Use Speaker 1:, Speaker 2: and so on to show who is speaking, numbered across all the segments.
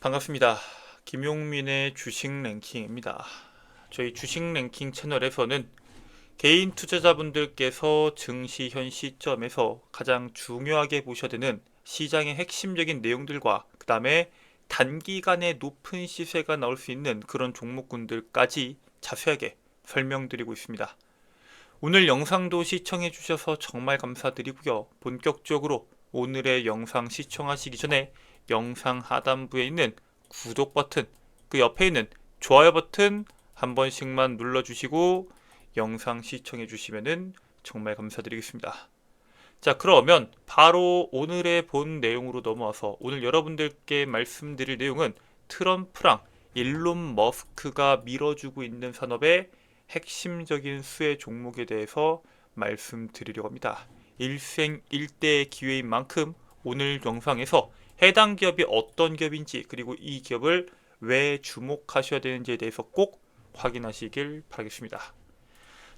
Speaker 1: 반갑습니다. 김용민의 주식 랭킹입니다. 저희 주식 랭킹 채널에서는 개인 투자자분들께서 증시 현 시점에서 가장 중요하게 보셔야 되는 시장의 핵심적인 내용들과 그 다음에 단기간에 높은 시세가 나올 수 있는 그런 종목군들까지 자세하게 설명드리고 있습니다. 오늘 영상도 시청해 주셔서 정말 감사드리고요. 본격적으로 오늘의 영상 시청하시기 전에 영상 하단부에 있는 구독 버튼, 그 옆에 있는 좋아요 버튼 한 번씩만 눌러주시고 영상 시청해 주시면 정말 감사드리겠습니다. 자, 그러면 바로 오늘의 본 내용으로 넘어와서 오늘 여러분들께 말씀드릴 내용은 트럼프랑 일론 머스크가 밀어주고 있는 산업의 핵심적인 수혜 종목에 대해서 말씀드리려고 합니다. 일생일대의 기회인 만큼 오늘 영상에서 해당 기업이 어떤 기업인지, 그리고 이 기업을 왜 주목하셔야 되는지에 대해서 꼭 확인하시길 바라겠습니다.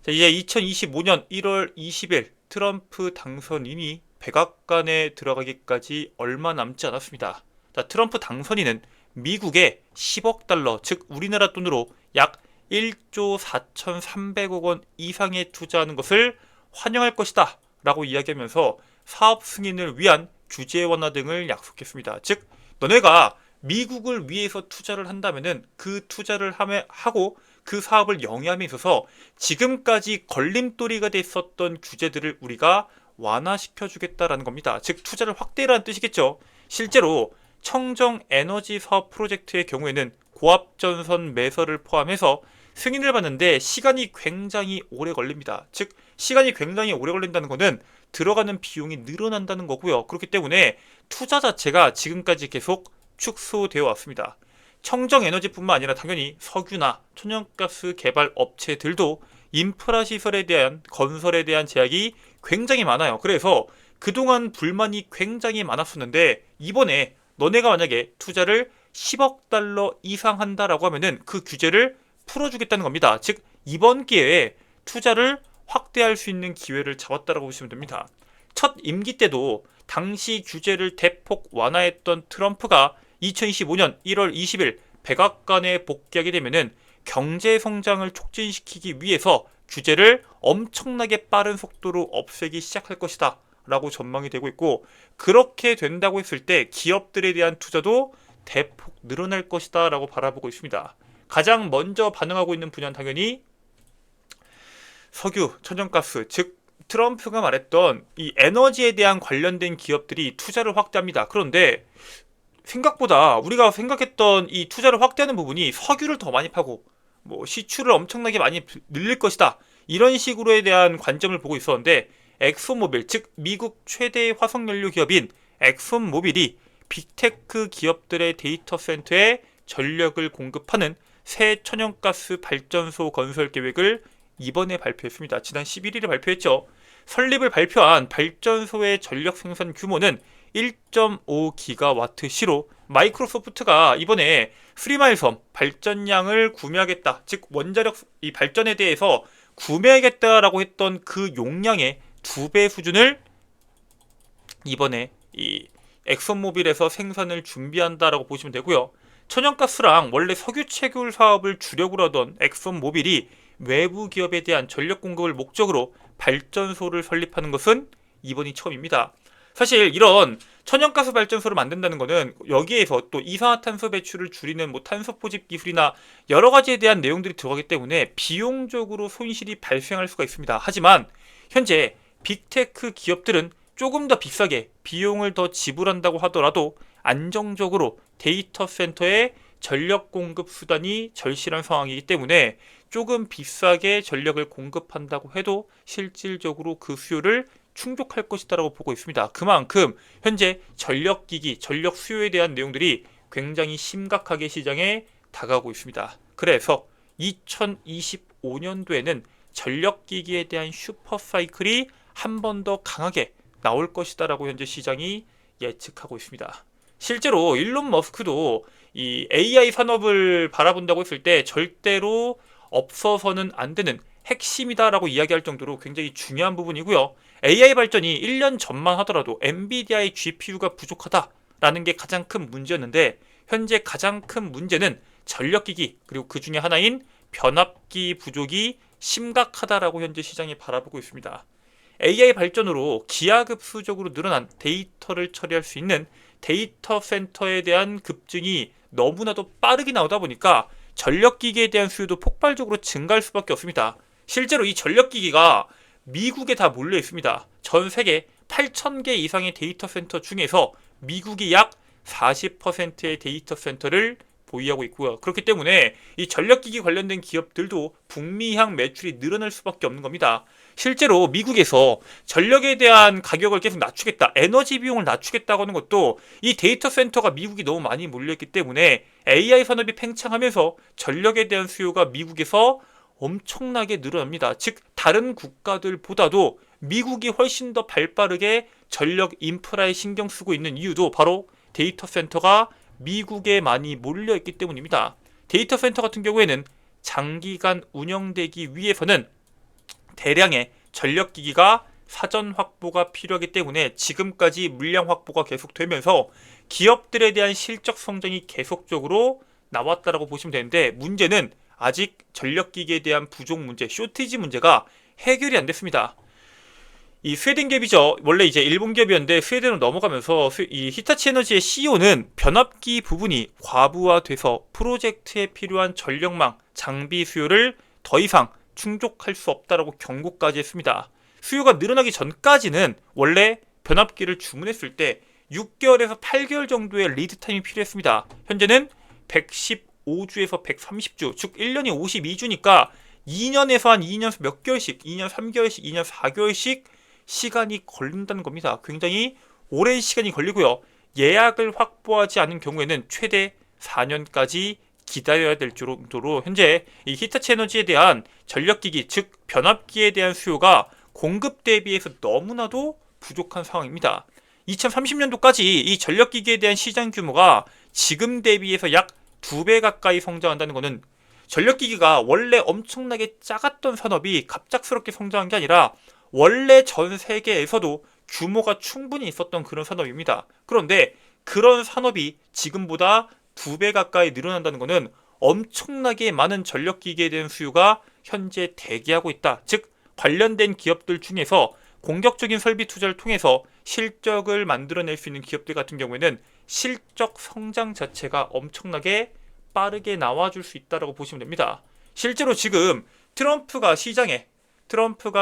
Speaker 1: 자, 이제 2025년 1월 20일 트럼프 당선인이 백악관에 들어가기까지 얼마 남지 않았습니다. 자, 트럼프 당선인은 미국에 10억 달러, 즉 우리나라 돈으로 약 1조 4,300억 원 이상에 투자하는 것을 환영할 것이다 라고 이야기하면서 사업 승인을 위한 규제 완화 등을 약속했습니다. 즉 너네가 미국을 위해서 투자를 한다면은 그 투자를 하고 그 사업을 영위함에 있어서 지금까지 걸림돌이가 됐었던 규제들을 우리가 완화시켜 주겠다라는 겁니다. 즉 투자를 확대라는 뜻이겠죠. 실제로 청정 에너지 사업 프로젝트의 경우에는 고압전선 매설을 포함해서 승인을 받는데 시간이 굉장히 오래 걸립니다. 즉 시간이 굉장히 오래 걸린다는 것은 들어가는 비용이 늘어난다는 거고요. 그렇기 때문에 투자 자체가 지금까지 계속 축소되어 왔습니다. 청정 에너지뿐만 아니라 당연히 석유나 천연가스 개발 업체들도 인프라 시설에 대한 건설에 대한 제약이 굉장히 많아요. 그래서 그동안 불만이 굉장히 많았었는데 이번에 너네가 만약에 투자를 10억 달러 이상 한다라고 하면은 그 규제를 풀어주겠다는 겁니다. 즉 이번 기회에 투자를 확대할 수 있는 기회를 잡았다라고 보시면 됩니다. 첫 임기 때도 당시 규제를 대폭 완화했던 트럼프가 2025년 1월 20일 백악관에 복귀하게 되면은 경제 성장을 촉진시키기 위해서 규제를 엄청나게 빠른 속도로 없애기 시작할 것이다 라고 전망이 되고 있고, 그렇게 된다고 했을 때 기업들에 대한 투자도 대폭 늘어날 것이다 라고 바라보고 있습니다. 가장 먼저 반응하고 있는 분야는 당연히 석유, 천연가스, 즉 트럼프가 말했던 이 에너지에 대한 관련된 기업들이 투자를 확대합니다. 그런데 생각보다 우리가 생각했던 이 투자를 확대하는 부분이 석유를 더 많이 파고 뭐 시추를 엄청나게 많이 늘릴 것이다, 이런 식으로에 대한 관점을 보고 있었는데 엑소모빌, 즉 미국 최대의 화석연료 기업인 엑소모빌이 빅테크 기업들의 데이터 센터에 전력을 공급하는 새 천연가스 발전소 건설 계획을 이번에 발표했습니다. 지난 11일에 발표했죠. 설립을 발표한 발전소의 전력 생산 규모는 1.5기가와트시로 마이크로소프트가 이번에 프리마일섬 발전량을 구매하겠다, 즉 원자력 이 발전에 대해서 구매하겠다라고 했던 그 용량의 2배 수준을 이번에 이 엑선모빌에서 생산을 준비한다라고 보시면 되고요. 천연가스랑 원래 석유 채굴 사업을 주력으로 하던 엑선모빌이 외부 기업에 대한 전력 공급을 목적으로 발전소를 설립하는 것은 이번이 처음입니다. 사실 이런 천연가스 발전소를 만든다는 것은 여기에서 또 이산화탄소 배출을 줄이는 뭐 탄소 포집 기술이나 여러 가지에 대한 내용들이 들어가기 때문에 비용적으로 손실이 발생할 수가 있습니다. 하지만 현재 빅테크 기업들은 조금 더 비싸게 비용을 더 지불한다고 하더라도 안정적으로 데이터 센터에 전력 공급 수단이 절실한 상황이기 때문에 조금 비싸게 전력을 공급한다고 해도 실질적으로 그 수요를 충족할 것이다라고 보고 있습니다. 그만큼 현재 전력기기, 전력 수요에 대한 내용들이 굉장히 심각하게 시장에 다가오고 있습니다. 그래서 2025년도에는 전력기기에 대한 슈퍼사이클이 한 번 더 강하게 나올 것이다라고 현재 시장이 예측하고 있습니다. 실제로 일론 머스크도 이 AI 산업을 바라본다고 했을 때 절대로 없어서는 안 되는 핵심이다라고 이야기할 정도로 굉장히 중요한 부분이고요. AI 발전이 1년 전만 하더라도 엔비디아의 GPU가 부족하다라는 게 가장 큰 문제였는데 현재 가장 큰 문제는 전력기기 그리고 그 중에 하나인 변압기 부족이 심각하다라고 현재 시장이 바라보고 있습니다. AI 발전으로 기하급수적으로 늘어난 데이터를 처리할 수 있는 데이터 센터에 대한 급증이 너무나도 빠르게 나오다 보니까 전력기기에 대한 수요도 폭발적으로 증가할 수밖에 없습니다. 실제로 이 전력기기가 미국에 다 몰려 있습니다. 전 세계 8,000개 이상의 데이터 센터 중에서 미국이 약 40%의 데이터 센터를 보유하고 있고요. 그렇기 때문에 이 전력기기 관련된 기업들도 북미향 매출이 늘어날 수밖에 없는 겁니다. 실제로 미국에서 전력에 대한 가격을 계속 낮추겠다, 에너지 비용을 낮추겠다고 하는 것도 이 데이터 센터가 미국이 너무 많이 몰려있기 때문에 AI 산업이 팽창하면서 전력에 대한 수요가 미국에서 엄청나게 늘어납니다. 즉 다른 국가들보다도 미국이 훨씬 더 발빠르게 전력 인프라에 신경 쓰고 있는 이유도 바로 데이터 센터가 미국에 많이 몰려있기 때문입니다. 데이터 센터 같은 경우에는 장기간 운영되기 위해서는 대량의 전력기기가 사전 확보가 필요하기 때문에 지금까지 물량 확보가 계속되면서 기업들에 대한 실적 성장이 계속적으로 나왔다라고 보시면 되는데, 문제는 아직 전력기기에 대한 부족 문제, 쇼티지 문제가 해결이 안 됐습니다. 이 스웨덴 기업이죠. 원래 이제 일본 기업이었는데 스웨덴으로 넘어가면서 이 히타치 에너지의 CEO는 변압기 부분이 과부하돼서 프로젝트에 필요한 전력망, 장비 수요를 더 이상 충족할 수 없다라고 경고까지 했습니다. 수요가 늘어나기 전까지는 원래 변압기를 주문했을 때 6개월에서 8개월 정도의 리드 타임이 필요했습니다. 현재는 115주에서 130주, 즉 1년이 52주니까 2년에서 한 2년 몇 개월씩, 2년 3개월씩, 2년 4개월씩 시간이 걸린다는 겁니다. 굉장히 오랜 시간이 걸리고요. 예약을 확보하지 않은 경우에는 최대 4년까지 기다려야 될 정도로 현재 이 히타치 에너지에 대한 전력기기, 즉 변압기에 대한 수요가 공급 대비해서 너무나도 부족한 상황입니다. 2030년도까지 이 전력기기에 대한 시장 규모가 지금 대비해서 약 2배 가까이 성장한다는 것은 전력기기가 원래 엄청나게 작았던 산업이 갑작스럽게 성장한 게 아니라 원래 전 세계에서도 규모가 충분히 있었던 그런 산업입니다. 그런데 그런 산업이 지금보다 2배 가까이 늘어난다는 것은 엄청나게 많은 전력기기에 대한 수요가 현재 대기하고 있다. 즉 관련된 기업들 중에서 공격적인 설비 투자를 통해서 실적을 만들어낼 수 있는 기업들 같은 경우에는 실적 성장 자체가 엄청나게 빠르게 나와줄 수 있다고 보시면 됩니다. 실제로 지금 트럼프가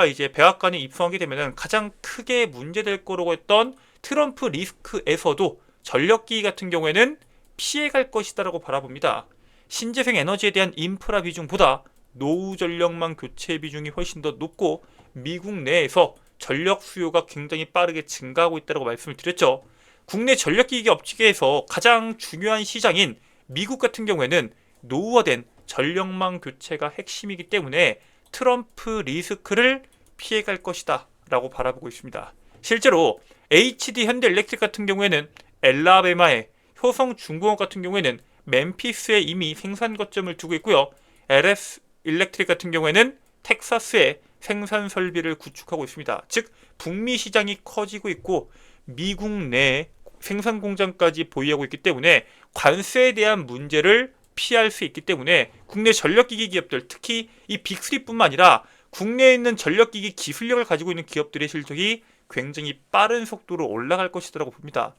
Speaker 1: 이제 백악관에 입성하게 되면 가장 크게 문제될 거라고 했던 트럼프 리스크에서도 전력기기 같은 경우에는 피해갈 것이다라고 바라봅니다. 신재생 에너지에 대한 인프라 비중보다 노후 전력망 교체 비중이 훨씬 더 높고 미국 내에서 전력 수요가 굉장히 빠르게 증가하고 있다고 말씀을 드렸죠. 국내 전력기기 업체에서 가장 중요한 시장인 미국 같은 경우에는 노후화된 전력망 교체가 핵심이기 때문에 트럼프 리스크를 피해갈 것이다 라고 바라보고 있습니다. 실제로 HD 현대일렉트릭 같은 경우에는 엘라베마에, 효성중공업 같은 경우에는 멤피스에 이미 생산 거점을 두고 있고요. LS 일렉트릭 같은 경우에는 텍사스에 생산 설비를 구축하고 있습니다. 즉 북미 시장이 커지고 있고 미국 내 생산 공장까지 보유하고 있기 때문에 관세에 대한 문제를 피할 수 있기 때문에 국내 전력기기 기업들, 특히 이 빅3뿐만 아니라 국내에 있는 전력기기 기술력을 가지고 있는 기업들의 실적이 굉장히 빠른 속도로 올라갈 것이라고 봅니다.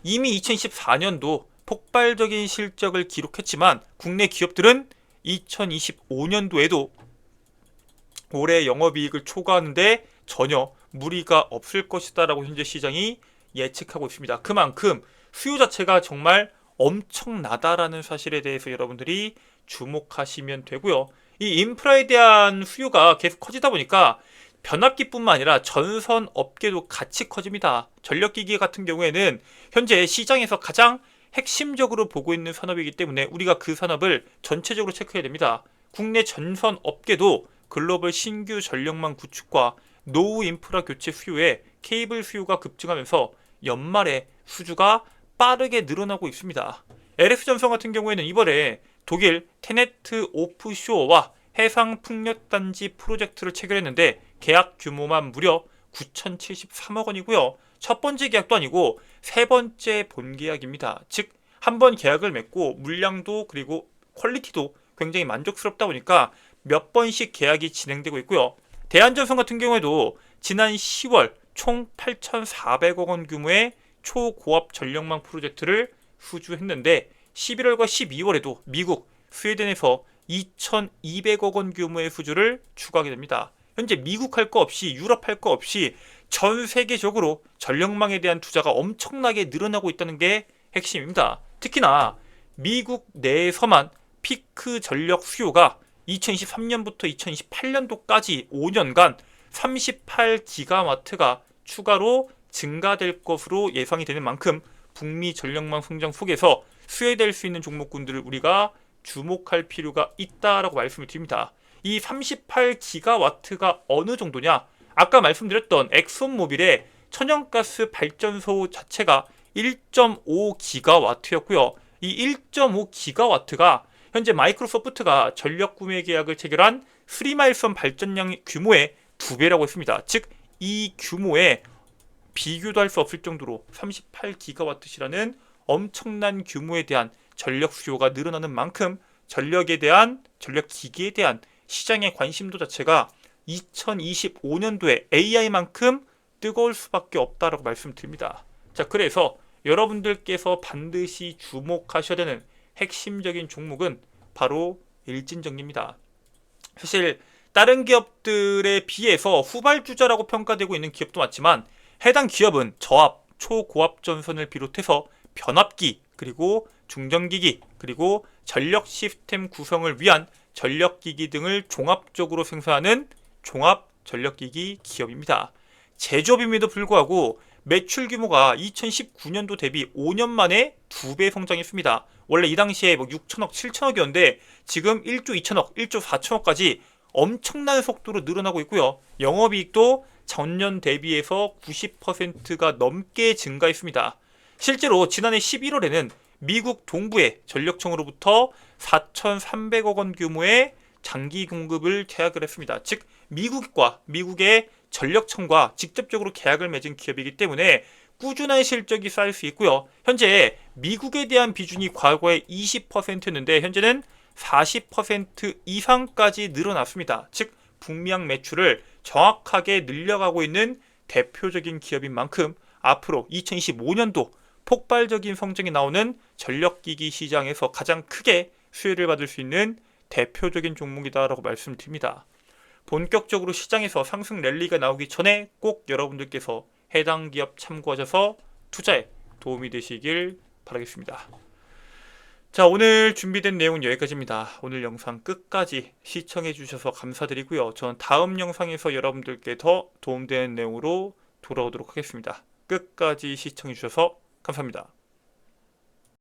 Speaker 1: 이미 2024년도 폭발적인 실적을 기록했지만 국내 기업들은 2025년도에도 올해 영업이익을 초과하는데 전혀 무리가 없을 것이다라고 현재 시장이 예측하고 있습니다. 그만큼 수요 자체가 정말 엄청나다라는 사실에 대해서 여러분들이 주목하시면 되고요. 이 인프라에 대한 수요가 계속 커지다 보니까 변압기뿐만 아니라 전선 업계도 같이 커집니다. 전력기기 같은 경우에는 현재 시장에서 가장 핵심적으로 보고 있는 산업이기 때문에 우리가 그 산업을 전체적으로 체크해야 됩니다. 국내 전선 업계도 글로벌 신규 전력망 구축과 노후 인프라 교체 수요에 케이블 수요가 급증하면서 연말에 수주가 빠르게 늘어나고 있습니다. LS전선 같은 경우에는 이번에 독일 테네트 오프쇼어와 해상 풍력단지 프로젝트를 체결했는데 계약 규모만 무려 9,073억 원이고요. 첫 번째 계약도 아니고 세 번째 본계약입니다. 즉 한번 계약을 맺고 물량도 그리고 퀄리티도 굉장히 만족스럽다 보니까 몇 번씩 계약이 진행되고 있고요. 대한전선 같은 경우에도 지난 10월 총 8,400억 원 규모의 초고압 전력망 프로젝트를 수주했는데 11월과 12월에도 미국, 스웨덴에서 2,200억 원 규모의 수주를 추가하게 됩니다. 현재 미국 할 거 없이 유럽 할 거 없이 전 세계적으로 전력망에 대한 투자가 엄청나게 늘어나고 있다는 게 핵심입니다. 특히나 미국 내에서만 피크 전력 수요가 2023년부터 2028년도까지 5년간 38기가와트가 추가로 증가될 것으로 예상이 되는 만큼 북미 전력망 성장 속에서 수혜될 수 있는 종목군들을 우리가 주목할 필요가 있다라고 말씀을 드립니다. 이 38기가와트가 어느 정도냐? 아까 말씀드렸던 엑손모빌의 천연가스 발전소 자체가 1.5기가와트였고요. 이 1.5기가와트가 현재 마이크로소프트가 전력 구매 계약을 체결한 3마일선 발전량 규모의 2배라고 했습니다. 즉 이 규모에 비교도 할 수 없을 정도로 38기가와트시라는 엄청난 규모에 대한 전력 수요가 늘어나는 만큼 전력 기기에 대한 시장의 관심도 자체가 2025년도에 AI만큼 뜨거울 수밖에 없다라고 말씀드립니다. 자, 그래서 여러분들께서 반드시 주목하셔야 되는 핵심적인 종목은 바로 일진전기입니다. 사실 다른 기업들에 비해서 후발주자라고 평가되고 있는 기업도 많지만 해당 기업은 저압, 초고압 전선을 비롯해서 변압기, 그리고 중전기기, 그리고 전력 시스템 구성을 위한 전력기기 등을 종합적으로 생산하는 종합 전력기기 기업입니다. 제조업임에도 불구하고 매출 규모가 2019년도 대비 5년 만에 2배 성장했습니다. 원래 이 당시에 6천억, 7천억이었는데 지금 1조 2천억, 1조 4천억까지 엄청난 속도로 늘어나고 있고요. 영업이익도 전년 대비해서 90%가 넘게 증가했습니다. 실제로 지난해 11월에는 미국 동부의 전력청으로부터 4,300억 원 규모의 장기 공급을 계약을 했습니다. 즉 미국의 전력청과 직접적으로 계약을 맺은 기업이기 때문에 꾸준한 실적이 쌓일 수 있고요. 현재 미국에 대한 비중이 과거에 20%였는데 현재는 40% 이상까지 늘어났습니다. 즉 북미양 매출을 정확하게 늘려가고 있는 대표적인 기업인 만큼 앞으로 2025년도 폭발적인 성장이 나오는 전력기기 시장에서 가장 크게 수혜를 받을 수 있는 대표적인 종목이다라고 말씀드립니다. 본격적으로 시장에서 상승 랠리가 나오기 전에 꼭 여러분들께서 해당 기업 참고하셔서 투자에 도움이 되시길 바라겠습니다. 자, 오늘 준비된 내용은 여기까지입니다. 오늘 영상 끝까지 시청해 주셔서 감사드리고요. 저는 다음 영상에서 여러분들께 더 도움되는 내용으로 돌아오도록 하겠습니다. 끝까지 시청해 주셔서 감사합니다.